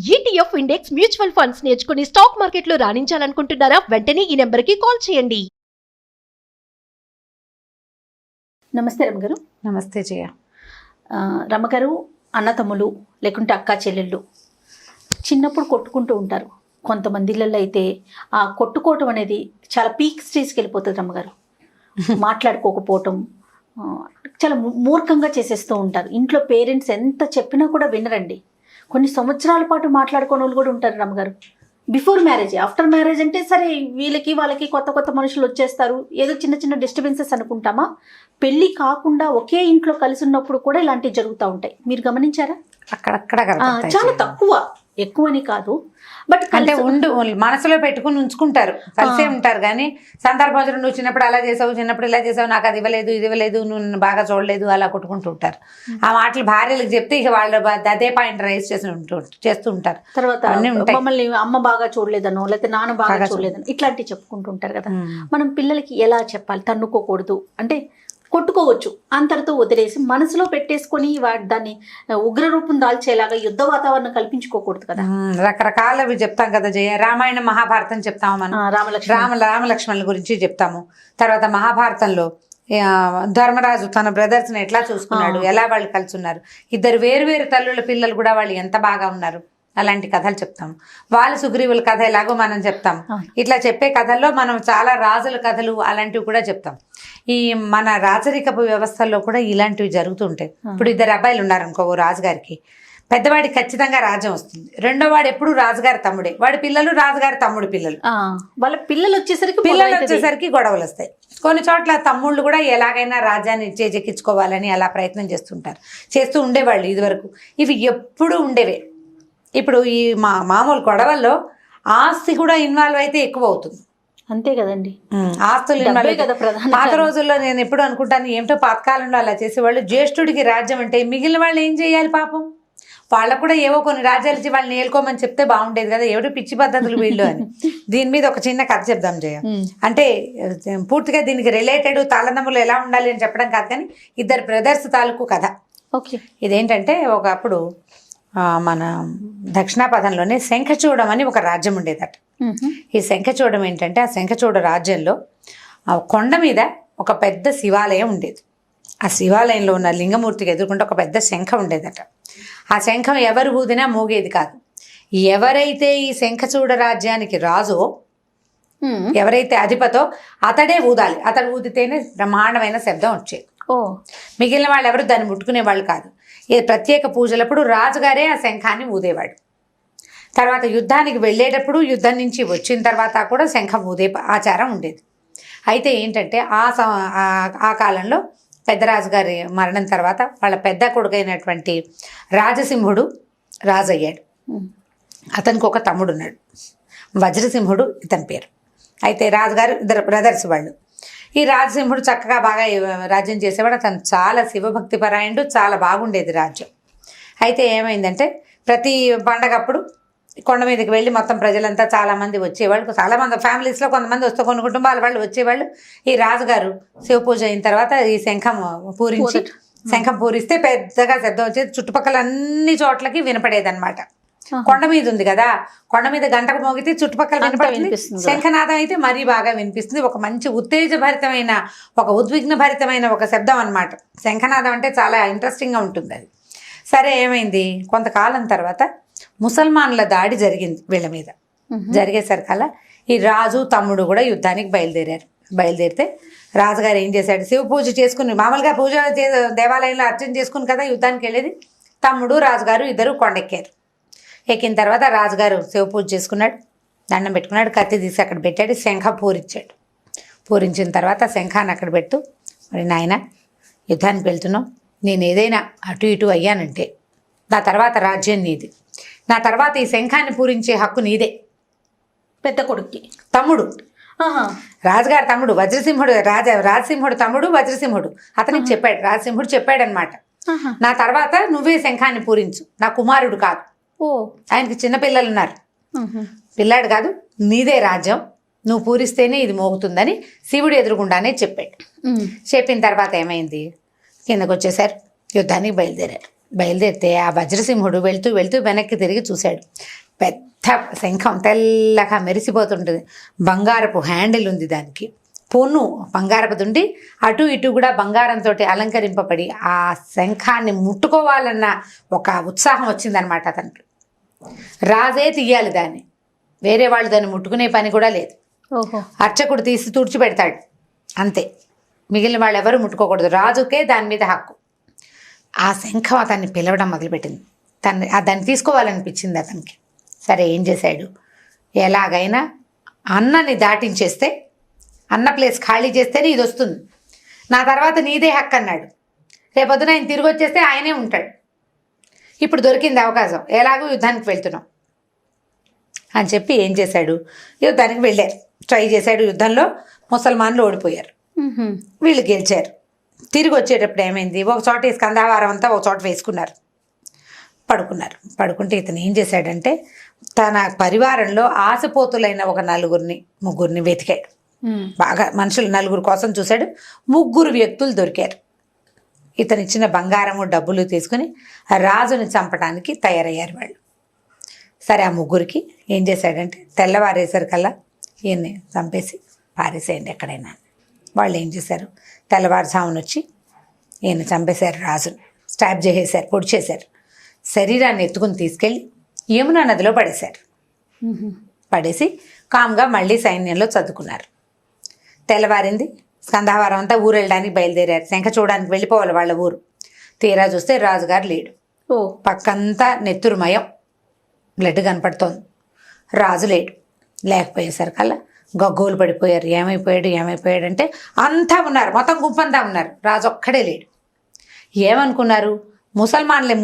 ETF index mutual funds నేర్చుకుని stock మార్కెట్లో రాణించాలనుకుంటున్నారా? వెంటనే ఈ నెంబర్కి కాల్ చేయండి. నమస్తే రమ్మగారు. నమస్తే జయ. రమ్మగారు, అన్నతమ్ములు లేకుంటే అక్క చెల్లెళ్ళు చిన్నప్పుడు కొట్టుకుంటూ ఉంటారు. కొంతమందిళ్ళల్లో అయితే ఆ కొట్టుకోవటం అనేది చాలా పీక్ స్టేజ్కి వెళ్ళిపోతుంది రమ్మగారు. మాట్లాడుకోకపోవటం, చాలా మూర్ఖంగా చేసేస్తూ ఉంటారు. ఇంట్లో పేరెంట్స్ ఎంత చెప్పినా కూడా వినరండి. కొన్ని సంవత్సరాల పాటు మాట్లాడుకోని వాళ్ళు కూడా ఉంటారు రమ్మగారు. బిఫోర్ మ్యారేజ్, ఆఫ్టర్ మ్యారేజ్ అంటే సరే వీళ్ళకి వాళ్ళకి కొత్త కొత్త మనుషులు వచ్చేస్తారు, ఏదో చిన్న చిన్న డిస్టర్బెన్సెస్ అనుకుంటామా. పెళ్ళి కాకుండా ఒకే ఇంట్లో కలిసి ఉన్నప్పుడు కూడా ఇలాంటివి జరుగుతూ ఉంటాయి. మీరు గమనించారా? అక్కడక్కడ చాలా తక్కువ, ఎక్కువని కాదు, బట్ అంటే మనసులో పెట్టుకుని ఉంచుకుంటారు, కలిసే ఉంటారు. కానీ సందర్భం నువ్వు చిన్నప్పుడు అలా చేసావు, చిన్నప్పుడు ఇలా చేసావు, నాకు అది ఇవ్వలేదు, ఇది ఇవ్వలేదు, నువ్వు బాగా చూడలేదు, అలా కొట్టుకుంటూ ఉంటారు. ఆ మాటలు భార్యలకు చెప్తే ఇక వాళ్ళు అదే పాయింట్ రైజ్ చేస్తూ ఉంటారు. తర్వాత మమ్మల్ని అమ్మ బాగా చూడలేదనో లేకపోతే నాన్న బాగా చూడలేదనో ఇట్లాంటివి చెప్పుకుంటుంటారు కదా. మనం పిల్లలకి ఎలా చెప్పాలి? తన్నుకోకూడదు అంటే కొట్టుకోవచ్చు, అంతటితో వదిలేసి మనసులో పెట్టేసుకొని దాన్ని ఉగ్రరూపం దాల్చేలాగా యుద్ధ వాతావరణం కల్పించుకోకూడదు కదా. రకరకాలవి చెప్తాం కదా జయ. రామాయణం, మహాభారతం చెప్తాము మనం. రామలక్ష్మణుల గురించి చెప్తాము. తర్వాత మహాభారతంలో ధర్మరాజు తన బ్రదర్స్ని ఎట్లా చూసుకున్నాడు, ఎలా వాళ్ళు కలిసి ఉన్నారు, ఇద్దరు వేరు వేరు తల్లుల పిల్లలు కూడా వాళ్ళు ఎంత బాగా ఉన్నారు, అలాంటి కథలు చెప్తాము. వాళ్ళు సుగ్రీవుల కథ ఎలాగో మనం చెప్తాం. ఇట్లా చెప్పే కథల్లో మనం చాలా రాజుల కథలు అలాంటివి కూడా చెప్తాం. ఈ మన రాజరికపు వ్యవస్థల్లో కూడా ఇలాంటివి జరుగుతుంటాయి. ఇప్పుడు ఇద్దరు అబ్బాయిలు ఉన్నారనుకో, రాజుగారికి పెద్దవాడికి ఖచ్చితంగా రాజ్యం వస్తుంది. రెండో వాడు ఎప్పుడు రాజుగారి తమ్ముడే, వాడి పిల్లలు రాజుగారి తమ్ముడు పిల్లలు. వాళ్ళ పిల్లలు వచ్చేసరికి గొడవలు వస్తాయి. కొన్ని చోట్ల తమ్ముళ్ళు కూడా ఎలాగైనా రాజ్యాన్ని చేజెక్కించుకోవాలని అలా ప్రయత్నం చేస్తూ ఉండేవాళ్ళు ఇదివరకు. ఇవి ఎప్పుడు ఉండేవే. ఇప్పుడు ఈ మామూలు గొడవల్లో ఆస్తి కూడా ఇన్వాల్వ్ అయితే ఎక్కువ అవుతుంది. అంతే కదండి, ఆస్తులు కదా. పాత రోజుల్లో నేను ఎప్పుడు అనుకుంటాను, ఏమిటో పాతకాలంలో అలా చేసేవాళ్ళు. జ్యేష్ఠుడికి రాజ్యం అంటే మిగిలిన వాళ్ళు ఏం చేయాలి పాపం? వాళ్ళకు కూడా ఏవో కొన్ని రాజ్యాలు ఇచ్చి వాళ్ళని ఏలుకోమని చెప్తే బాగుండేది కదా. ఎవడో పిచ్చి పద్ధతులు వీళ్ళు అని. దీని మీద ఒక చిన్న కథ చెప్దాం జయ. అంటే పూర్తిగా దీనికి రిలేటెడ్ తాళనములు ఎలా ఉండాలి అని చెప్పడం కాదు, కానీ ఇద్దరు బ్రదర్స్ తాలూకు కథ. ఓకే. ఇదేంటంటే ఒకప్పుడు మన దక్షిణాపథంలోనే శంఖచూడం అని ఒక రాజ్యం ఉండేదట. ఈ శంఖచూడం ఏంటంటే, ఆ శంఖచూడ రాజ్యంలో కొండ మీద ఒక పెద్ద శివాలయం ఉండేది. ఆ శివాలయంలో ఉన్న లింగమూర్తికి ఎదుర్కొంటే ఒక పెద్ద శంఖ ఉండేదట. ఆ శంఖం ఎవరు ఊదినా మోగేది కాదు. ఎవరైతే ఈ శంఖచూడ రాజ్యానికి రాజో, ఎవరైతే అధిపతో అతడే ఊదాలి. అతడు ఊదితేనే బ్రహ్మాండమైన శబ్దం వచ్చేది. మిగిలిన వాళ్ళు ఎవరు దాన్ని ముట్టుకునే వాళ్ళు కాదు. ఈ ప్రత్యేక పూజలప్పుడు రాజుగారే ఆ శంఖాన్ని ఊదేవాడు. తర్వాత యుద్ధానికి వెళ్ళేటప్పుడు, యుద్ధం నుంచి వచ్చిన తర్వాత కూడా శంఖం ఊదే ఆచారం ఉండేది. అయితే ఏంటంటే ఆ కాలంలో పెద్దరాజు గారి మరణం తర్వాత వాళ్ళ పెద్ద కొడుకైనటువంటి రాజసింహుడు రాజు అయ్యాడు. అతనికి ఒక తమ్ముడు ఉన్నాడు, వజ్రసింహుడు ఇతని పేరు. అయితే రాజుగారు ఇద్దరు బ్రదర్స్ వాళ్ళు. ఈ రాజసింహుడు చక్కగా బాగా రాజ్యం చేసేవాడు. అతను చాలా శివభక్తి పరాయణుడు, చాలా బాగుండేది రాజ్యం. అయితే ఏమైందంటే, ప్రతి పండగప్పుడు కొండ మీదకి వెళ్ళి మొత్తం ప్రజలంతా చాలామంది వచ్చేవాళ్ళు. చాలామంది ఫ్యామిలీస్లో కొంతమంది వస్తే కొన్ని కుటుంబాల వాళ్ళు వచ్చేవాళ్ళు. ఈ రాజుగారు శివ పూజ అయిన తర్వాత ఈ శంఖం పూరిస్తే పెద్దగా శబ్దం వచ్చేది. చుట్టుపక్కల అన్ని చోట్లకి వినపడేదన్నమాట. కొండ మీద ఉంది కదా, కొండ మీద గంటకు మోగితే చుట్టుపక్కల వినపడుతుంది. శంఖనాదం అయితే మరీ బాగా వినిపిస్తుంది. ఒక మంచి ఉత్తేజభరితమైన, ఒక ఉద్విగ్న భరితమైన ఒక శబ్దం అన్నమాట. శంఖనాదం అంటే చాలా ఇంట్రెస్టింగ్గా ఉంటుంది అది. సరే, ఏమైంది, కొంతకాలం తర్వాత ముసల్మాన్ల దాడి జరిగింది వీళ్ళ మీద. జరిగేసరికల్లా ఈ రాజు తమ్ముడు కూడా యుద్ధానికి బయలుదేరితే రాజుగారు ఏం చేశాడు, శివ పూజ చేసుకుని, మామూలుగా పూజ దేవాలయంలో అర్చన చేసుకుని కదా యుద్ధానికి వెళ్ళేది. తమ్ముడు రాజుగారు ఇద్దరు కొండెక్కారు. ఎక్కిన తర్వాత రాజుగారు శివ పూజ చేసుకున్నాడు, దండం పెట్టుకున్నాడు, కత్తి తీసి అక్కడ పెట్టాడు, శంఖం పూరించాడు. పూరించిన తర్వాత శంఖాన్ని అక్కడ పెట్టు, మరి నాయన యుద్ధానికి వెళ్తున్నావు, నేను ఏదైనా అటు ఇటు అయ్యానంటే నా తర్వాత రాజ్యం నీది, నా తర్వాత ఈ శంఖాన్ని పూరించే హక్కు నీదే. పెద్ద కొడుక్కి తమ్ముడు, రాజుగారి తమ్ముడు వజ్రసింహుడు, రాజసింహుడు తమ్ముడు వజ్రసింహుడు అతనికి చెప్పాడు. రాజసింహుడు చెప్పాడనమాట, నా తర్వాత నువ్వే శంఖాన్ని పూరించు, నా కుమారుడు కాదు. ఆయనకి చిన్నపిల్లలు ఉన్నారు, పిల్లాడు కాదు, నీదే రాజ్యం, నువ్వు పూరిస్తేనే ఇది మోగుతుందని శివుడు ఎదురుగుండానే చెప్పాడు. చెప్పిన తర్వాత ఏమైంది, కిందకు వచ్చేసారు, యుద్ధానికి బయలుదేరారు. బయలుదేరితే ఆ వజ్రసింహుడు వెళ్తూ వెళ్తూ వెనక్కి తిరిగి చూశాడు. పెద్ద శంఖం తెల్లగా మెరిసిపోతుంటుంది, బంగారపు హ్యాండిల్ ఉంది, దానికి పొన్ను బంగారపుతుండి అటు ఇటు కూడా బంగారంతో అలంకరింపబడి ఆ శంఖాన్ని ముట్టుకోవాలన్న ఒక ఉత్సాహం వచ్చిందనమాట అతనికి. రాజే తీయాలి దాన్ని, వేరే వాళ్ళు దాన్ని ముట్టుకునే పని కూడా లేదు. ఓహో. అర్చకుడు తీసి తుడిచిపెడతాడు అంతే, మిగిలిన వాళ్ళు ఎవరు ముట్టుకోకూడదు, రాజుకే దాని మీద హక్కు. ఆ శంఖం అతన్ని పిలవడం మొదలుపెట్టింది, దాన్ని తీసుకోవాలనిపించింది అతనికి. సరే ఏం చేశాడు, ఎలాగైనా అన్నని దాటించేస్తే, అన్న ప్లేస్ ఖాళీ చేస్తేనే ఇది వస్తుంది, నా తర్వాత నీదే హక్కు అన్నాడు. రేపొద్దున ఆయన తిరిగి వచ్చేస్తే ఆయనే ఉంటాడు. ఇప్పుడు దొరికింది అవకాశం, ఎలాగో యుద్ధానికి వెళ్తున్నాం అని చెప్పి ఏం చేశాడు, యుద్ధానికి వెళ్ళారు, ట్రై చేశాడు. యుద్ధంలో ముసల్మాన్లు ఓడిపోయారు, వీళ్ళు గెలిచారు. తిరిగి వచ్చేటప్పుడు ఏమైంది, ఒక చోట స్కందాహారం అంతా ఒక చోట వేసుకున్నారు, పడుకుంటే ఇతను ఏం చేశాడంటే తన పరివారంలో ఆశపోతులైన ఒక ముగ్గురిని వెతికాడు. బాగా మనుషులు 4 కోసం చూశాడు, 3 వ్యక్తులు దొరికారు. ఇతను ఇచ్చిన బంగారము డబ్బులు తీసుకుని రాజుని చంపడానికి తయారయ్యారు వాళ్ళు. సరే ఆ 3కి ఏం చేశాడంటే తెల్లవారేసరికల్లా ఈయన్ని చంపేసి పారేసేయండి ఎక్కడైనా. వాళ్ళు ఏం చేశారు, తెల్లవారుజామున వచ్చి ఈయన చంపేశారు, రాజుని స్టాబ్ చేసేశారు, పొడి చేశారు. శరీరాన్ని ఎత్తుకుని తీసుకెళ్ళి యమునా నదిలో పడేశారు. పడేసి కామ్గా మళ్ళీ సైన్యంలో చదువుకున్నారు. తెల్లవారింది, స్కందహారం అంతా ఊరు వెళ్ళడానికి బయలుదేరారు. శంఖ చూడడానికి వెళ్ళిపోవాలి వాళ్ళ ఊరు. తీరా చూస్తే రాజుగారు లేడు. పక్కంతా నెత్తురుమయం, బ్లడ్ కనపడుతోంది. రాజు లేడు. లేకపోయేసరికల్లా గగ్గోలు పడిపోయారు. ఏమైపోయాడు అంటే అంతా ఉన్నారు, మొత్తం గుంపంతా ఉన్నారు, రాజు ఒక్కడే లేడు. ఏమనుకున్నారు,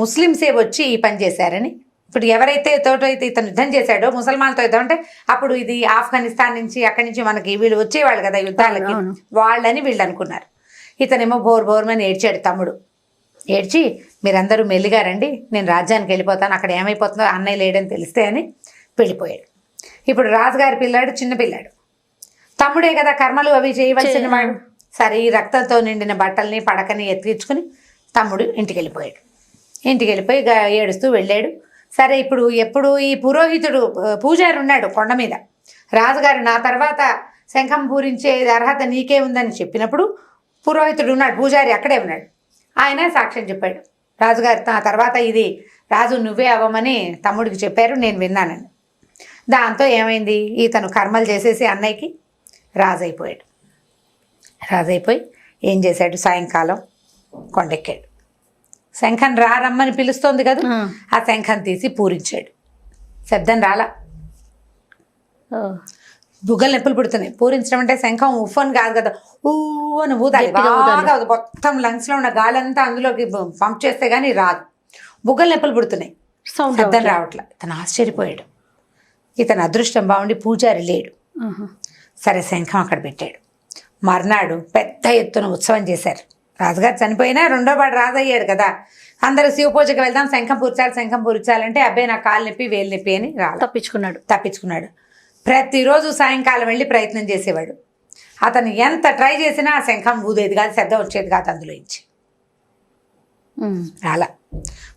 ముస్లింసే వచ్చి ఈ పని చేశారని. ఇప్పుడు ఎవరైతే తోటైతే ఇతను యుద్ధం చేశాడో ముసల్మాన్తో యుద్ధం అంటే అప్పుడు ఇది ఆఫ్ఘనిస్తాన్ నుంచి అక్కడి నుంచి మనకి వీళ్ళు వచ్చేవాళ్ళు కదా యుద్ధాలకి, వాళ్ళని వీళ్ళు అనుకున్నారు. ఇతనేమో బోర్మని ఏడ్చాడు తమ్ముడు. ఏడ్చి మీరందరూ మెల్లిగా రండి, నేను రాజ్యానికి వెళ్ళిపోతాను, అక్కడ ఏమైపోతుందో అన్నయ్య లేడని తెలిస్తే అని వెళ్ళిపోయాడు. ఇప్పుడు రాజుగారి పిల్లాడు చిన్న పిల్లాడు, తమ్ముడే కదా కర్మలు అవి చేయవలసిన వాడు. సరే ఈ రక్తంతో నిండిన బట్టల్ని పడకని ఎత్తించుకుని తమ్ముడు ఇంటికి వెళ్ళిపోయి ఏడుస్తూ వెళ్ళాడు. సరే ఎప్పుడు ఈ పురోహితుడు పూజారి ఉన్నాడు కొండ మీద, రాజుగారు నా తర్వాత శంఖం పూరించే అర్హత నీకే ఉందని చెప్పినప్పుడు పురోహితుడు ఉన్నాడు, పూజారి అక్కడే ఉన్నాడు. ఆయన సాక్ష్యం చెప్పాడు, రాజుగారు నా తర్వాత ఇది రాజు నువ్వే అవ్వమని తమ్ముడికి చెప్పారు, నేను విన్నానని. దాంతో ఏమైంది, ఇతను కర్మలు చేసేసి అన్నయ్యకి రాజైపోయి ఏం చేశాడు, సాయంకాలం కొండెక్కాడు. శంఖం రమ్మని పిలుస్తోంది కదా, ఆ శంఖం తీసి పూరించాడు. శబ్దం రాలా, బుగ్గలు నొప్పులు పుడుతున్నాయి. పూరించడం అంటే శంఖం ఉఫ్ఫని కాదు కదా, ఊ అని ఊదాలి బాగా, మొత్తం లంగ్స్లో ఉన్న గాలంతా అందులోకి పంప్ చేస్తే కానీ రాదు. బుగ్గలు నొప్పులు పుడుతున్నాయి, శబ్దం రావట్లా. ఇతను ఆశ్చర్యపోయాడు. ఇతను అదృష్టం బాగుండి పూజారి లేడు. సరే శంఖం అక్కడ పెట్టాడు. మర్నాడు పెద్ద ఎత్తున ఉత్సవం చేశారు. రాజుగారు చనిపోయినా రెండో పాటు రాజు అయ్యాడు కదా, అందరూ శివ పూజకి వెళ్దాం, శంఖం పూర్చాలంటే అబ్బాయి నా కాలు నొప్పి వేలు నొప్పి అని తప్పించుకున్నాడు. ప్రతిరోజు సాయంకాలం వెళ్ళి ప్రయత్నం చేసేవాడు. అతను ఎంత ట్రై చేసినా ఆ శంఖం ఊదేది కాదు, శబ్దం వచ్చేది కాదు అందులో నుంచి. అలా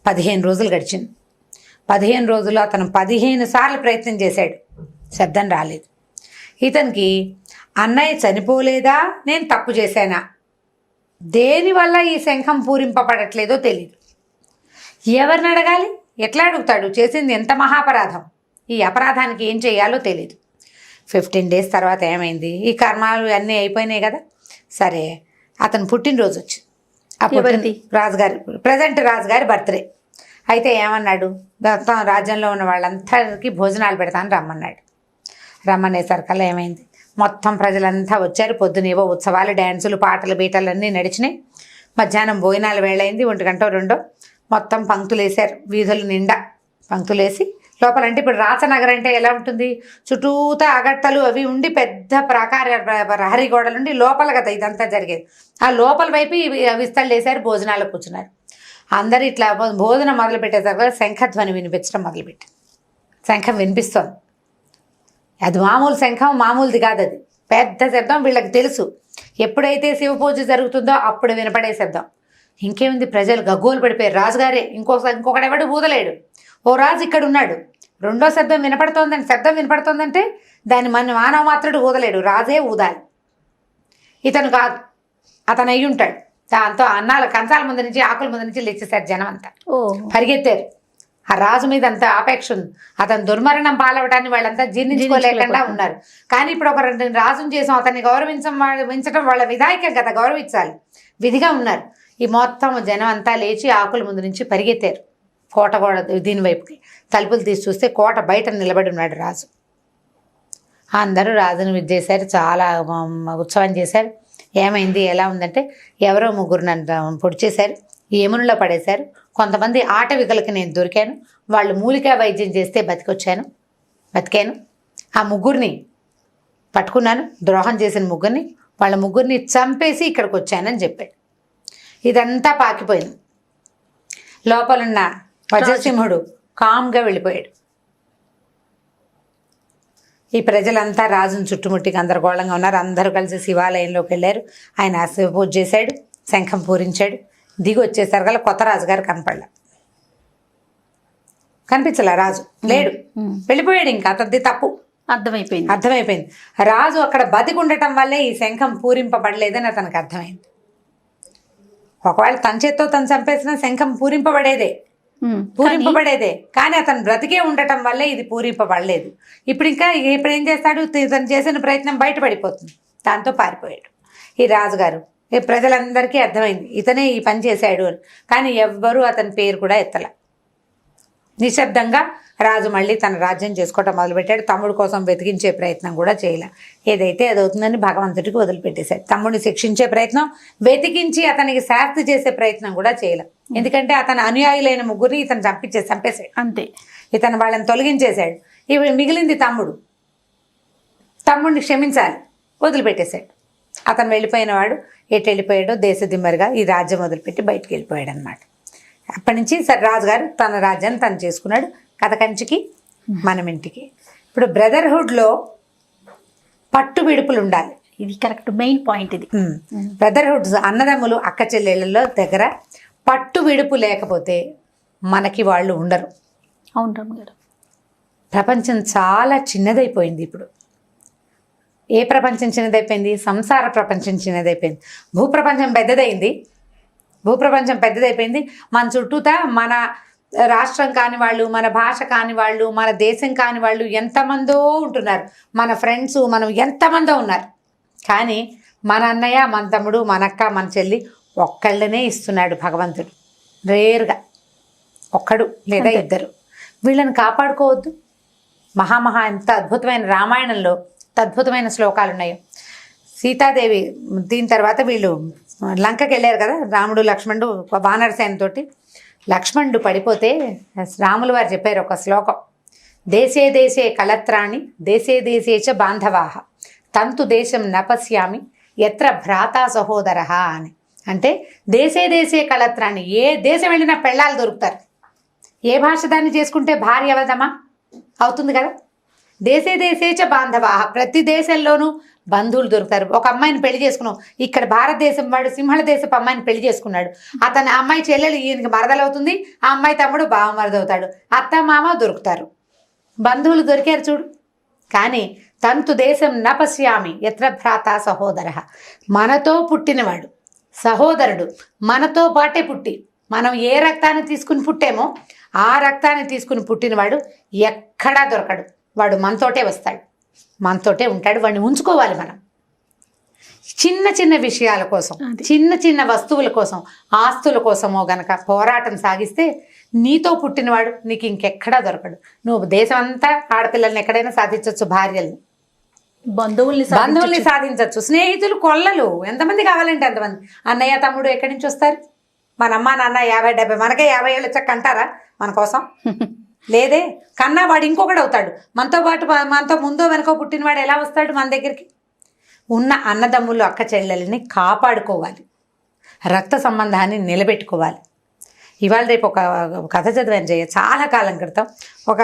15 రోజులు గడిచింది. 15 రోజులు అతను 15 సార్లు ప్రయత్నం చేశాడు, శబ్దం రాలేదు. ఇతనికి అన్నయ్య చనిపోలేదా, నేను తప్పు చేశానా, దేనివల్ల ఈ శంఖం పూరింపబడట్లేదో తెలియదు. ఎవరిని అడగాలి, ఎట్లా అడుగుతాడు, చేసింది ఎంత మహాపరాధం, ఈ అపరాధానికి ఏం చేయాలో తెలీదు. 15 డేస్ తర్వాత ఏమైంది, ఈ కర్మాలు అన్నీ అయిపోయినాయి కదా. సరే అతను పుట్టినరోజు వచ్చింది. ప్రజెంట్ రాజుగారి బర్త్డే అయితే ఏమన్నాడు, మొత్తం రాజ్యంలో ఉన్న వాళ్ళందరికీ భోజనాలు పెడతాను రమ్మన్నాడు. రమ్మనేసరికల్లా ఏమైంది, మొత్తం ప్రజలంతా వచ్చారు. పొద్దునేవో ఉత్సవాలు, డ్యాన్సులు, పాటలు, బీటలు అన్నీ నడిచినాయి. మధ్యాహ్నం భోజనాలు వేళైంది, 1 గంట 2 మొత్తం పంక్తులు వేశారు. వీధులు నిండా పంక్తులు వేసి లోపల, అంటే ఇప్పుడు రాచనగర్ అంటే ఎలా ఉంటుంది, చుట్టూతా అగట్టలు అవి ఉండి పెద్ద ప్రాకార ప్రహరీ గోడలు ఉండి లోపల కదా ఇదంతా జరిగేది. ఆ లోపల వైపు విస్తళ్ళు వేశారు, భోజనాలు కూర్చున్నారు. అందరు ఇట్లా భోజనం మొదలు పెట్టేసరికి శంఖధ్వని వినిపించడం మొదలుపెట్టింది. శంఖం వినిపిస్తోంది, అది మామూలు శంఖం, మామూలుది కాదు, అది పెద్ద శబ్దం. వీళ్ళకి తెలుసు, ఎప్పుడైతే శివ పూజ జరుగుతుందో అప్పుడు వినపడే శబ్దం. ఇంకేముంది, ప్రజలు గగ్గోలు పడిపోయారు. రాజుగారే ఇంకొకడెవడు ఊదలేడు. ఓ రాజు ఇక్కడ ఉన్నాడు, రెండో శబ్దం వినపడుతోందంటే దాన్ని మానవ మాత్రుడు ఊదలేడు, రాజే ఊదాలి. ఇతను కాదు, అతను అయ్యి ఉంటాడు. దాంతో కంచాల ముందు నుంచి ఆకుల ముందు నుంచి లేచేశారు జనం అంతా, పరిగెత్తారు. ఆ రాజు మీద అంత ఆపేక్ష ఉంది. అతను దుర్మరణం పాలవటాన్ని వాళ్ళంతా జీర్ణించుకోలేకుండా ఉన్నారు. కానీ ఇప్పుడు ఒక రాజును చేసాం, అతన్ని గౌరవించడం వాళ్ళ విధాయకం కదా, గౌరవించాలి, విధిగా ఉన్నారు. ఈ మొత్తం జనం అంతా లేచి ఆకుల ముందు నుంచి పరిగెత్తారు కోట దీని వైపుకి. తలుపులు తీసి చూస్తే కోట బయట నిలబడి ఉన్నాడు రాజు. అందరూ రాజును చేశారు, చాలా ఉత్సవం చేశారు. ఏమైంది, ఎలా ఉందంటే ఎవరో ముగ్గురు నన్ను పొడి చేశారు, యమునిలో పడేశారు. కొంతమంది ఆటవికులకి నేను దొరికాను, వాళ్ళు మూలికా వైద్యం చేస్తే బతికాను. ఆ ముగ్గురిని పట్టుకున్నాను, ద్రోహం చేసిన ముగ్గురిని, వాళ్ళ ముగ్గురిని చంపేసి ఇక్కడికి వచ్చానని చెప్పాడు. ఇదంతా పాకిపోయింది. లోపలున్న వజ్రసింహుడు కామ్గా వెళ్ళిపోయాడు. ఈ ప్రజలంతా రాజును చుట్టుముట్టి గందరగోళంగా ఉన్నారు. అందరూ కలిసి శివాలయంలోకి వెళ్ళారు. ఆయన పూజ చేశాడు, శంఖం పూరించాడు. దిగి వచ్చేసరికల్లా కొత్త రాజుగారు కనిపించలే. రాజు లేడు, వెళ్ళిపోయాడు. ఇంకా అతనిది తప్పు అర్థమైపోయింది. రాజు అక్కడ బతికి ఉండటం వల్లే ఈ శంఖం పూరింపబడలేదని అతనికి అర్థమైంది. ఒకవేళ తన చేత్తో తను చంపేసిన శంఖం పూరింపబడేదే, కానీ అతను బ్రతికే ఉండటం వల్లే ఇది పూరింపబడలేదు. ఇప్పుడు ఏం చేస్తాడు, ఇతను చేసిన ప్రయత్నం బయటపడిపోతుంది. దాంతో పారిపోయాడు ఈ రాజుగారు. ఈ ప్రజలందరికీ అర్థమైంది ఇతనే ఈ పని చేశాడు అని. కానీ ఎవ్వరూ అతని పేరు కూడా ఎత్తల. నిశ్శబ్దంగా రాజు మళ్ళీ తన రాజ్యం చేసుకోవటం మొదలుపెట్టాడు. తమ్ముడు కోసం వెతికించే ప్రయత్నం కూడా చేయలే. ఏదైతే అదవుతుందని భగవంతుడికి వదిలిపెట్టేశాడు. తమ్ముడిని శిక్షించే ప్రయత్నం, వెతికించి అతనికి శాస్తి చేసే ప్రయత్నం కూడా చేయలే. ఎందుకంటే అతను అనుయాయులైన ముగ్గురిని ఇతను చంపేశాడు అంతే. ఇతను వాళ్ళని తొలగించేశాడు. ఇప్పుడు మిగిలింది తమ్ముడిని క్షమించాలి, వదిలిపెట్టేశాడు. అతను వెళ్ళిపోయిన వాడు ఎటు వెళ్ళిపోయాడో దేశదిమ్మరిగా ఈ రాజ్యం వదిలిపెట్టి బయటికి వెళ్ళిపోయాడు అనమాట. అప్పటి నుంచి రాజుగారు తన రాజ్యాన్ని తను చేసుకున్నాడు. కథ కంచికి మనం ఇంటికి. ఇప్పుడు బ్రదర్హుడ్లో పట్టు విడుపులు ఉండాలి. ఇది కరెక్ట్, మెయిన్ పాయింట్ ఇది. బ్రదర్హుడ్ అన్నదమ్ములు అక్క చెల్లెళ్ళలో దగ్గర పట్టు విడుపు లేకపోతే మనకి వాళ్ళు ఉండరు. అవును రమ్మగారు. ప్రపంచం చాలా చిన్నదైపోయింది. ఇప్పుడు ఏ ప్రపంచం చిన్నదైపోయింది? సంసార ప్రపంచం చిన్నదైపోయింది. భూప్రపంచం పెద్దదైపోయింది. మన చుట్టూతా మన రాష్ట్రం కాని వాళ్ళు, మన భాష కాని వాళ్ళు, మన దేశం కాని వాళ్ళు ఎంతమందో ఉంటున్నారు. మన ఫ్రెండ్స్ మనం ఎంతమందో ఉన్నారు. కానీ మన అన్నయ్య, మన తమ్ముడు, మన అక్క, మన చెల్లి ఒక్కళ్ళనే ఇస్తున్నాడు భగవంతుడు. రేరుగా ఒక్కడు లేదా ఇద్దరు. వీళ్ళని కాపాడుకోవద్దు. ఎంత అద్భుతమైన రామాయణంలో అద్భుతమైన శ్లోకాలు ఉన్నాయి. సీతాదేవి దీని తర్వాత వీళ్ళు లంకకి వెళ్ళారు కదా, రాముడు లక్ష్మణుడు వానరసేనతోటి. లక్ష్మణుడు పడిపోతే రాములు వారు చెప్పారు ఒక శ్లోకం, దేశే దేశే కళత్రాణి దేశే దేశేచ బాంధవాహ తంతు దేశం నపశ్యామి ఎత్ర భ్రాతా సహోదర అని. అంటే దేశే దేశే కళత్రాణి, ఏ దేశం వెళ్ళినా పెళ్ళాలు దొరుకుతారు. ఏ భాష దాన్ని చేసుకుంటే భార్య అవదమా అవుతుంది కదా. దేశే దేశేచ బాంధవాహ, ప్రతి దేశంలోనూ బంధువులు దొరుకుతారు. ఒక అమ్మాయిని పెళ్లి చేసుకున్నాం, ఇక్కడ భారతదేశం వాడు సింహళ దేశపు అమ్మాయిని పెళ్లి చేసుకున్నాడు. అతని అమ్మాయి చెల్లెలు ఈయనకి మరదలవుతుంది, ఆ అమ్మాయి తమ్ముడు బావ మరదవుతాడు. అత్త మామ దొరుకుతారు, బంధువులు దొరికారు చూడు. కానీ తంతు దేశం నపశ్యామి ఎత్ర భ్రాత సహోదర, మనతో పుట్టినవాడు సహోదరుడు మనతో పాటే పుట్టి, మనం ఏ రక్తాన్ని తీసుకుని పుట్టామో ఆ రక్తాన్ని తీసుకుని పుట్టినవాడు ఎక్కడా దొరకడు. వాడు మనతోటే వస్తాడు, మనతోటే ఉంటాడు. వాడిని ఉంచుకోవాలి మనం. చిన్న చిన్న విషయాల కోసం, చిన్న చిన్న వస్తువుల కోసం, ఆస్తుల కోసమో గనక పోరాటం సాగిస్తే నీతో పుట్టినవాడు నీకు ఇంకెక్కడా దొరకడు. నువ్వు దేశం అంతా ఆడపిల్లల్ని ఎక్కడైనా సాధించవచ్చు, భార్యల్ని, బంధువుల్ని సాధించవచ్చు, స్నేహితులు కొల్లలు ఎంతమంది కావాలంటే అంతమంది. అన్నయ్య తమ్ముడు ఎక్కడి నుంచి వస్తారు? మన అమ్మ నాన్న 50-70, మనకే 50 ఏళ్ళు వచ్చాక కంటారా మన కోసం? లేదే. కన్నా వాడు ఇంకొకడు అవుతాడు. మనతో పాటు మనతో ముందో వెనకో పుట్టినవాడు ఎలా వస్తాడు మన దగ్గరికి? ఉన్న అన్నదమ్ములు అక్క చెల్లెల్ని కాపాడుకోవాలి, రక్త సంబంధాన్ని నిలబెట్టుకోవాలి. ఇవాళ రేపు ఒక కథ చదివాను చాలా కాలం క్రితం. ఒక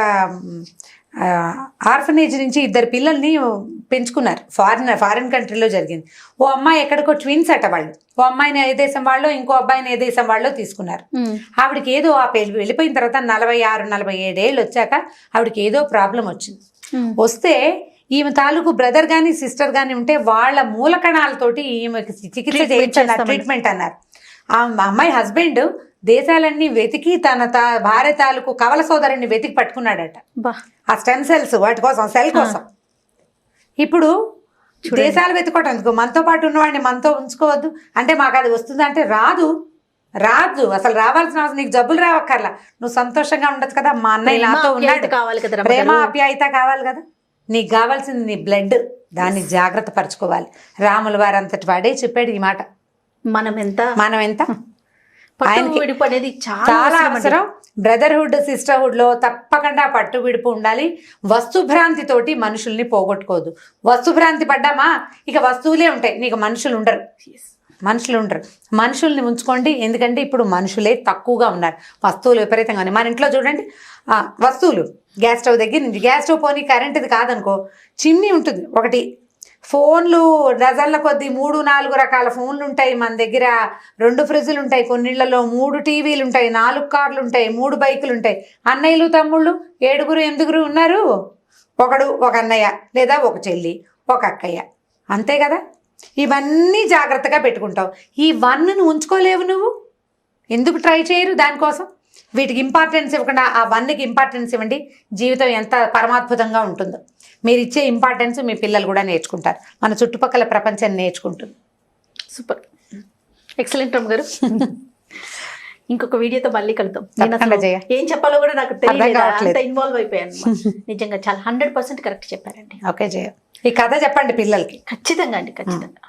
ఆర్ఫనేజ్ నుంచి 2 పిల్లల్ని పెంచుకున్నారు. ఫారిన్ కంట్రీలో జరిగింది. ఓ అమ్మాయి ఎక్కడికో ట్విన్స్ అట వాళ్ళు. ఓ అమ్మాయిని ఏ దేశం వాళ్ళో ఇంకో అబ్బాయిని ఏ దేశం వాళ్ళో తీసుకున్నారు. ఆవిడకి ఏదో ఆ వెళ్ళిపోయిన తర్వాత 46-47 ఏళ్ళు వచ్చాక ఆవిడకి ఏదో ప్రాబ్లం వచ్చింది. వస్తే ఈమె తాలూకు బ్రదర్ కానీ సిస్టర్ కానీ ఉంటే వాళ్ళ మూలకణాలతోటి ఈమెకి చికిత్స చేయించారు, ట్రీట్మెంట్ అన్నారు. ఆ అమ్మాయి హస్బెండ్ దేశాలన్నీ వెతికి తన భార్య తాలూకు కవల సోదరుని వెతికి పట్టుకున్నాడట, ఆ స్టెమ్ సెల్స్ వాటి కోసం, సెల్ కోసం. ఇప్పుడు దేశాలు వెతుకోవటానికి మనతో పాటు ఉన్నవాడిని మనతో ఉంచుకోవద్దు అంటే మాకు అది వస్తుంది అంటే రాదు అసలు రావాల్సిన అవసరం. నీకు జబ్బులు రావక్కర్లా, నువ్వు సంతోషంగా ఉండొచ్చు కదా. మా అన్నయ్య నాతో ఉన్నాడు, కావాలి కదా, ప్రేమ ఆప్యాయత కావాలి కదా. నీకు కావాల్సింది నీ బ్లడ్, దాన్ని జాగ్రత్త పరచుకోవాలి. రాముల వారు అంతటి వాడే చెప్పాడు ఈ మాట. మనం ఎంత ఆయనకి విడుపు అనేది చాలా అవసరం. బ్రదర్హుడ్ సిస్టర్హుడ్ లో తప్పకుండా పట్టు విడుపు ఉండాలి. వస్తుభ్రాంతి తోటి మనుషుల్ని పోగొట్టుకోదు. వస్తుభ్రాంతి పడ్డామా ఇక వస్తువులే ఉంటాయి, నీకు మనుషులు ఉండరు. మనుషుల్ని ఉంచుకోండి. ఎందుకంటే ఇప్పుడు మనుషులే తక్కువగా ఉన్నారు, వస్తువులు విపరీతంగా ఉన్నాయి. మన ఇంట్లో చూడండి, వస్తువులు గ్యాస్ స్టవ్ దగ్గర నుంచి, గ్యాస్ స్టవ్ పోనీ కరెంటుది కాదనుకో, చిమ్నీ ఉంటుంది ఒకటి, ఫోన్లు డజన్ల కొద్దీ 3-4 రకాల ఫోన్లు ఉంటాయి మన దగ్గర, 2 ఫ్రిడ్జ్లు ఉంటాయి, కొన్నిళ్లలో 3 టీవీలు ఉంటాయి, 4 కార్లు ఉంటాయి, 3 బైకులు ఉంటాయి. అన్నయ్యలు తమ్ముళ్ళు 7-8 ఉన్నారు. ఒక అన్నయ్య లేదా ఒక చెల్లి, ఒక అక్కయ్య, అంతే కదా. ఇవన్నీ జాగ్రత్తగా పెట్టుకుంటావు. ఈ 1ను ఉంచుకోలేవు నువ్వు, ఎందుకు ట్రై చేయరు దానికోసం? వీటికి ఇంపార్టెన్స్ ఇవ్వకుండా ఆ 1కి ఇంపార్టెన్స్ ఇవ్వండి. జీవితం ఎంత పరమాద్భుతంగా ఉంటుందో. మీరు ఇచ్చే ఇంపార్టెన్స్ మీ పిల్లలు కూడా నేర్చుకుంటారు, మన చుట్టుపక్కల ప్రపంచం నేర్చుకుంటుంది. సూపర్, ఎక్సలెంట్ రమ్మ గారు. ఇంకొక వీడియోతో మళ్ళీ కలుద్దాం. ఏం చెప్పాలో కూడా నాకు తెలియదు, అంత ఇన్వాల్వ్ అయిపోయాను. నిజంగా చాలా 100% కరెక్ట్ చెప్పారండి. ఓకే జయ, ఈ కథ చెప్పండి పిల్లలకి. ఖచ్చితంగా అండి, ఖచ్చితంగా.